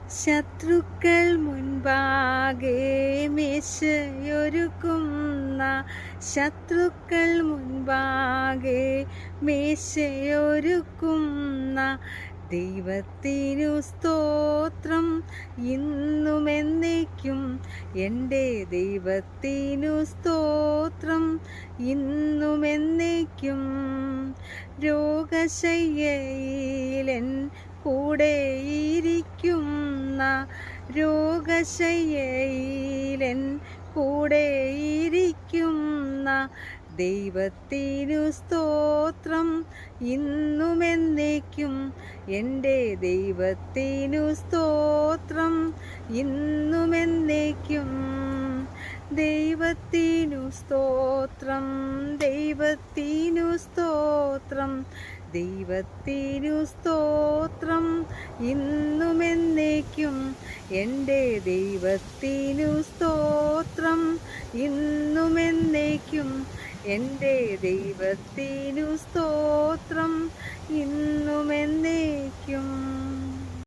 ശത്രുക്കൾ മുൻപാകെ മേശയൊരുക്കുന്ന ശത്രുക്കൾ മുൻപാകെ മേശയൊരുക്കുന്ന ദൈവത്തിനു സ്തോത്രം ഇന്നും എന്നേക്കും. എൻ്റെ ദൈവത്തിനു സ്തോത്രം ഇന്നും എന്നേക്കും. രോഗശയ്യയിലെൻ കൂടെയിരിക്കുന്ന രോഗശയ്യയിലെൻ കൂടെയിരിക്കുന്ന ദൈവത്തിനു സ്തോത്രം ഇന്നും എന്നേക്കും. എൻ്റെ ദൈവത്തിനു സ്തോത്രം ഇന്നും എന്നേക്കും. ദൈവത്തിനു സ്തോത്രം, ദൈവത്തിനു സ്തോത്രം, ദൈവത്തിനു സ്തോത്രം ഇന്നും എന്നേക്കും. എൻ്റെ ദൈവത്തിനു സ്തോത്രം ഇന്നും എന്നേക്കും. എൻ്റെ ദൈവത്തിനു സ്തോത്രം ഇന്നും